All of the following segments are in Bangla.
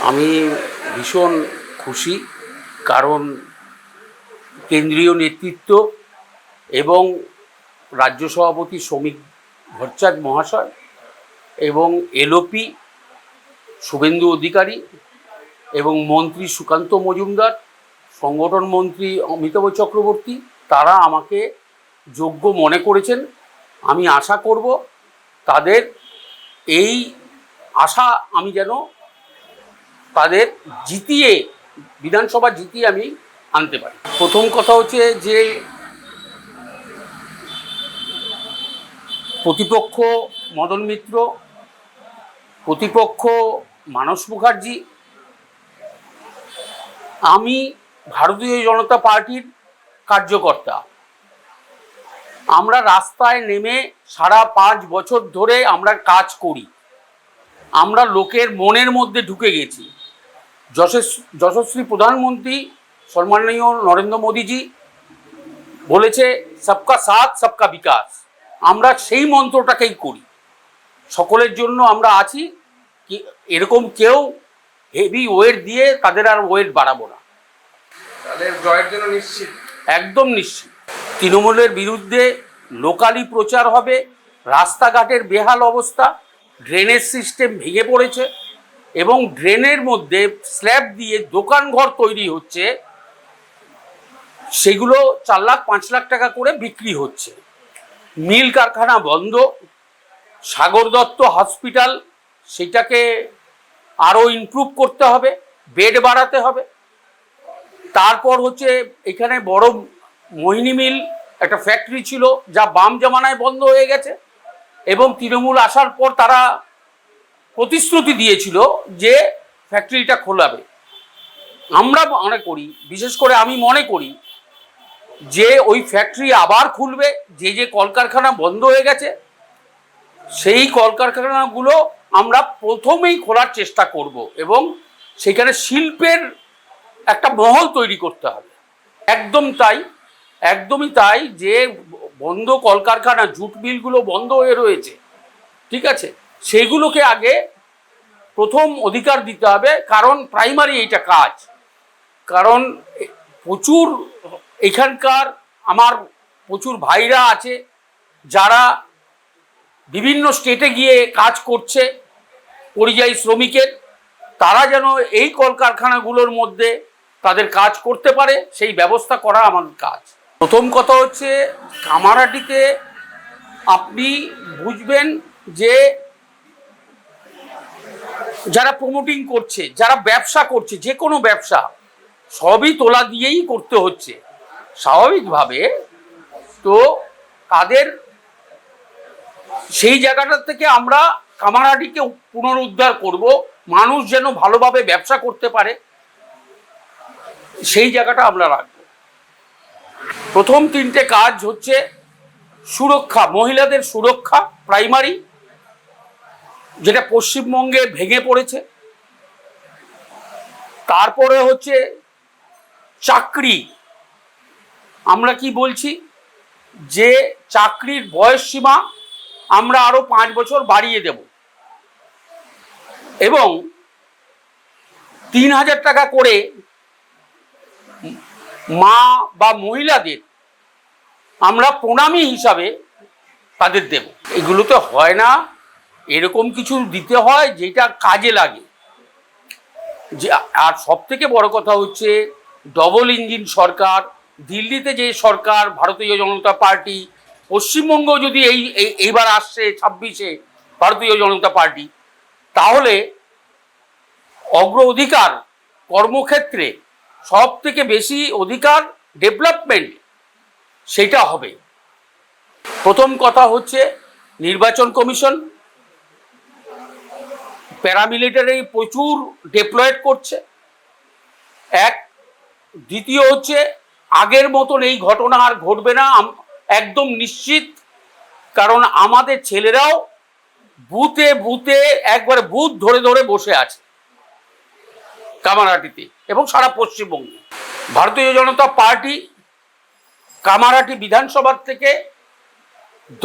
আমি ভীষণ খুশি, কারণ কেন্দ্রীয় নেতৃত্ব এবং রাজ্য সভাপতি শ্রমিক ভট্টাচার্য মহাশয় এবং এলওপি শুভেন্দু অধিকারী এবং মন্ত্রী সুকান্ত মজুমদার, সংগঠন মন্ত্রী অমিতাভ চক্রবর্তী, তারা আমাকে যোগ্য মনে করেছেন। আমি আশা করব তাদের এই আশা আমি যেন তাদের জিতিয়ে, বিধানসভা জিতিয়ে আমি আনতে পারি। প্রথম কথা হচ্ছে যে প্রতিপক্ষ মদন মিত্র, প্রতিপক্ষ মানস মুখার্জি, আমি ভারতীয় জনতা পার্টির কার্যকর্তা। আমরা রাস্তায় নেমে সারা 5 বছর ধরে আমরা কাজ করি, আমরা লোকের মনের মধ্যে ঢুকে গেছি। যশস্বী প্রধানমন্ত্রী সম্মাননীয় নরেন্দ্র মোদীজি বলেছে সবকা সাথ সবকা বিকাশ, আমরা সেই মন্ত্রটাকেই করি। সকলের জন্য আমরা আছি, এরকম কেউ হেভি ওয়েট দিয়ে তাদের আর ওয়েট বাড়াবো না। তাদের জয়ের জন্য নিশ্চিত? একদম নিশ্চিত। তৃণমূলের বিরুদ্ধে লোকালি প্রচার হবে। রাস্তাঘাটের বেহাল অবস্থা, ড্রেনেজ সিস্টেম ভেঙে পড়েছে এবং ড্রেনের মধ্যে স্ল্যাব দিয়ে দোকানঘর তৈরি হচ্ছে, সেগুলো 4 লাখ 5 লাখ টাকা করে বিক্রি হচ্ছে। মিল কারখানা বন্ধ। সাগর দত্ত হসপিটাল, সেটাকে আরও ইমপ্রুভ করতে হবে, বেড বাড়াতে হবে। তারপর হচ্ছে এখানে বড় মোহিনী মিল একটা ফ্যাক্টরি ছিল, যা বাম জামানায় বন্ধ হয়ে গেছে এবং তৃণমূল আসার পর তারা প্রতিশ্রুতি দিয়েছিল যে ফ্যাক্টরিটা খোলাবে। আমরা মনে করি, বিশেষ করে আমি মনে করি যে ওই ফ্যাক্টরি আবার খুলবে। যে কলকারখানা বন্ধ হয়ে গেছে সেই কলকারখানাগুলো আমরা প্রথমেই খোলার চেষ্টা করব এবং সেখানে শিল্পের একটা মহল তৈরি করতে হবে। একদম তাই, একদমই তাই। যে বন্ধ কলকারখানা, জুট মিলগুলো বন্ধ হয়ে রয়েছে, ঠিক আছে, সেইগুলোকে আগে প্রথম অধিকার দিতে হবে, কারণ প্রাইমারি এইটা কাজ। কারণ প্রচুর এখানকার আমার প্রচুর ভাইরা আছে যারা বিভিন্ন স্টেটে গিয়ে কাজ করছে, পরিযায়ী শ্রমিকের, তারা যেন এই কলকারখানাগুলোর মধ্যে তাদের কাজ করতে পারে, সেই ব্যবস্থা করা আমাদের কাজ। প্রথম কথা হচ্ছে কামারহাটিতে আপনি বুঝবেন যে যারা প্রমোটিং করছে, যারা ব্যবসা করছে, যে কোনো ব্যবসা সবই তোলা দিয়েই করতে হচ্ছে স্বাভাবিকভাবে। তো তাদের সেই জায়গাটা থেকে আমরা কামারহাটিকে পুনরুদ্ধার করব, মানুষ যেন ভালোভাবে ব্যবসা করতে পারে, সেই জায়গাটা আমরা রাখব। প্রথম 3টে কাজ হচ্ছে সুরক্ষা, মহিলাদের সুরক্ষা প্রাইমারি, যেটা পশ্চিমবঙ্গে ভেঙে পড়েছে। তারপরে হচ্ছে চাকরি। আমরা কি বলছি যে চাকরির বয়স সীমা আমরা আরো 5 বছর বাড়িয়ে দেব এবং 3000 টাকা করে মা বা মহিলাদের আমরা প্রণামী হিসাবে তাদের দেব। এগুলোতে হয় না, এরকম কিছু দিতে হয় যেটা কাজে লাগে। যে আর সব থেকে বড় কথা হচ্ছে ডবল ইঞ্জিন সরকার, দিল্লিতে যে সরকার ভারতীয় জনতা পার্টি, পশ্চিমবঙ্গ যদি এইবার আসছে 26-এ ভারতীয় জনতা পার্টি, তাহলে অগ্রাধিকার কর্মক্ষেত্রে সব থেকে বেশি অধিকার ডেভেলপমেন্ট, সেটা হবে। প্রথম কথা হচ্ছে নির্বাচন কমিশন প্যারামিলিটারি প্রচুর ডিপ্লয়েড করছে, এক। দ্বিতীয় হচ্ছে আগের মতন এই ঘটনা আর ঘটবে না, একদম নিশ্চিত। কারণ আমাদের ছেলেরাও বুথে বুথে একবারে বুথ ধরে ধরে বসে আছে কামারহাটিতে এবং সারা পশ্চিমবঙ্গে। ভারতীয় জনতা পার্টি কামারহাটি বিধানসভা থেকে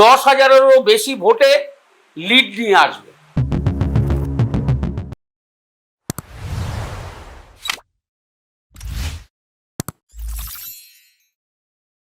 10,000-এরও বেশি ভোটে লিড নিয়ে আসবে।